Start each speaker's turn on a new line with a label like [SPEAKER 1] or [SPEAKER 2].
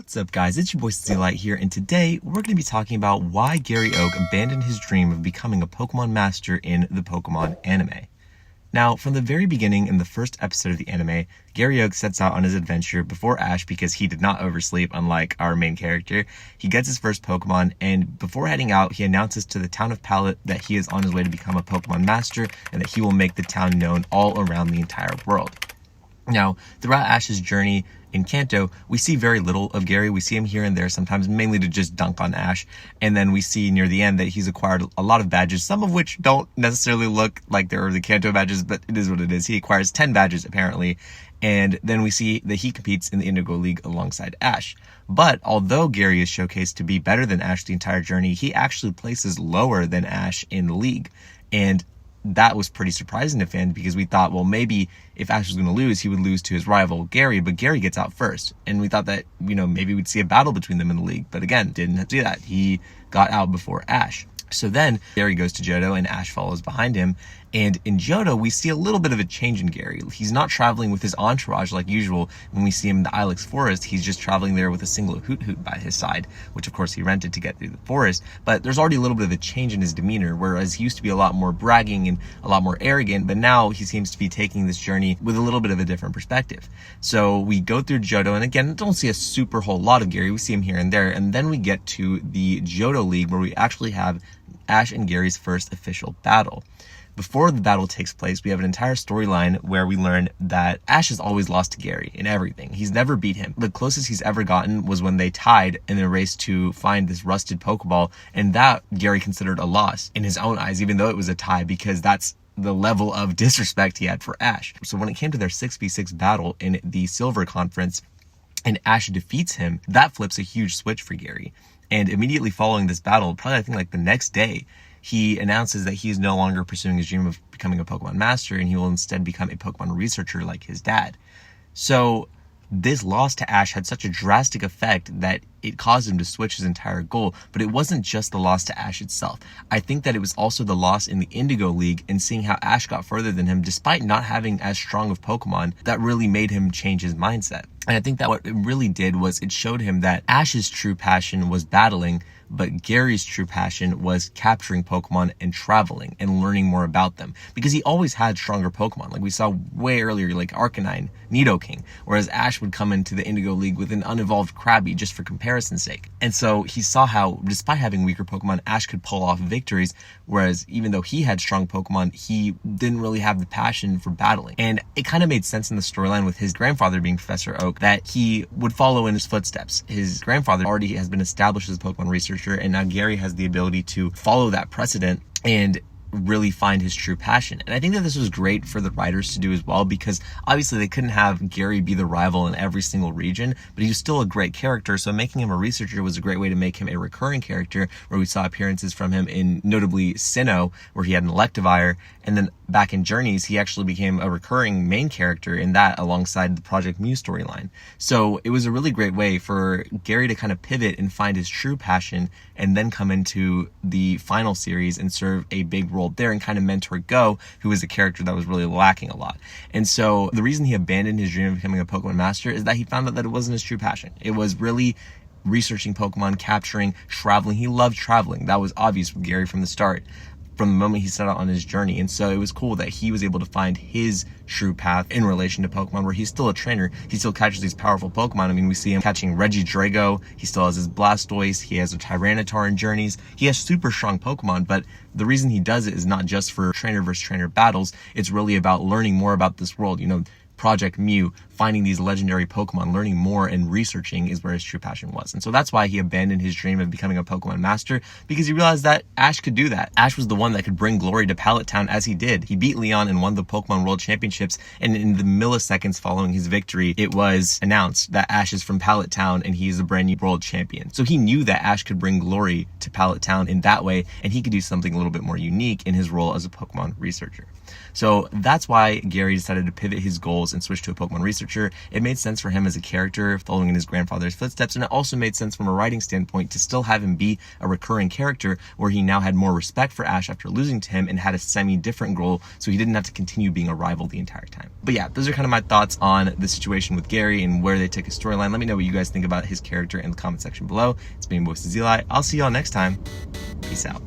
[SPEAKER 1] What's up, guys? It's your boy Light here, and today we're going to be talking about why Gary Oak abandoned his dream of becoming a Pokemon Master in the Pokemon anime. Now, from the very beginning in the first episode of the anime, Gary Oak sets out on his adventure before Ash because he did not oversleep, unlike our main character. He gets his first Pokemon, and before heading out, he announces to the town of Pallet that he is on his way to become a Pokemon Master and that he will make the town known all around the entire world. Now, throughout Ash's journey in Kanto, we see very little of Gary. We see him here and there sometimes, mainly to just dunk on Ash. And then we see near the end that he's acquired a lot of badges, some of which don't necessarily look like they're the Kanto badges, but it is what it is. He acquires 10 badges, apparently. And then we see that he competes in the Indigo League alongside Ash. But although Gary is showcased to be better than Ash the entire journey, he actually places lower than Ash in the league. And that was pretty surprising to fans because we thought, well, maybe if Ash was going to lose, he would lose to his rival Gary, but Gary gets out first. And we thought that, maybe we'd see a battle between them in the league. But again, didn't see that. He got out before Ash. So then Gary goes to Johto and Ash follows behind him. And in Johto, we see a little bit of a change in Gary. He's not traveling with his entourage like usual. When we see him in the Ilex Forest, he's just traveling there with a single Hoot Hoot by his side, which of course he rented to get through the forest. But there's already a little bit of a change in his demeanor, whereas he used to be a lot more bragging and a lot more arrogant, but now he seems to be taking this journey with a little bit of a different perspective. So we go through Johto, and again, don't see a super whole lot of Gary. We see him here and there, and then we get to the Johto League where we actually have Ash and Gary's first official battle. Before the battle takes place, we have an entire storyline where we learn that Ash has always lost to Gary in everything. He's never beat him. The closest he's ever gotten was when they tied in a race to find this rusted Pokeball, and that Gary considered a loss in his own eyes, even though it was a tie, because that's the level of disrespect he had for Ash. So when it came to their 6v6 battle in the Silver Conference, and Ash defeats him, that flips a huge switch for Gary. And immediately following this battle, probably I think like the next day, he announces that he is no longer pursuing his dream of becoming a Pokemon Master, and he will instead become a Pokemon researcher like his dad. So this loss to Ash had such a drastic effect that it caused him to switch his entire goal. But it wasn't just the loss to Ash itself. I think that it was also the loss in the Indigo League and seeing how Ash got further than him despite not having as strong of Pokemon that really made him change his mindset. And I think that what it really did was it showed him that Ash's true passion was battling, but Gary's true passion was capturing Pokemon and traveling and learning more about them. Because he always had stronger Pokemon. Like we saw way earlier, like Arcanine, Nidoking. Whereas Ash would come into the Indigo League with an unevolved Krabby just for comparison's sake. And so he saw how, despite having weaker Pokemon, Ash could pull off victories. Whereas even though he had strong Pokemon, he didn't really have the passion for battling. And it kind of made sense in the storyline with his grandfather being Professor Oak that he would follow in his footsteps. His grandfather already has been established as a Pokemon researcher, and now Gary has the ability to follow that precedent and really find his true passion. And I think that this was great for the writers to do as well, because obviously they couldn't have Gary be the rival in every single region, but he was still a great character. So making him a researcher was a great way to make him a recurring character, where we saw appearances from him in notably Sinnoh, where he had an Electivire, and then back in Journeys, he actually became a recurring main character in that alongside the Project Mew storyline. So it was a really great way for Gary to kind of pivot and find his true passion and then come into the final series and serve a big role there and kind of mentor Go, who was a character that was really lacking a lot. And so the reason he abandoned his dream of becoming a Pokemon Master is that he found out that it wasn't his true passion. It was really researching Pokemon, capturing, traveling. He loved traveling. That was obvious with Gary from the start, from the moment he set out on his journey. And so it was cool that he was able to find his true path in relation to Pokemon, where he's still a trainer. He still catches these powerful Pokemon. I mean, we see him catching Regidrago. He still has his Blastoise. He has a Tyranitar in Journeys. He has super strong Pokemon, but the reason he does it is not just for trainer versus trainer battles. It's really about learning more about this world. Project Mew, finding these legendary Pokemon, learning more and researching is where his true passion was. And so that's why he abandoned his dream of becoming a Pokemon Master, because he realized that Ash could do that. Ash was the one that could bring glory to Pallet Town, as he did. He beat Leon and won the Pokemon World Championships, and in the milliseconds following his victory, it was announced that Ash is from Pallet Town and he is a brand new world champion. So he knew that Ash could bring glory to Pallet Town in that way, and he could do something a little bit more unique in his role as a Pokemon researcher. So that's why Gary decided to pivot his goals and switch to a Pokemon researcher. It made sense for him as a character, following in his grandfather's footsteps, and it also made sense from a writing standpoint to still have him be a recurring character where he now had more respect for Ash after losing to him and had a semi-different goal, so he didn't have to continue being a rival the entire time. But yeah, those are kind of my thoughts on the situation with Gary and where they take his storyline. Let me know what you guys think about his character in the comment section below. It's me, Voices Eli. I'll see y'all next time. Peace out.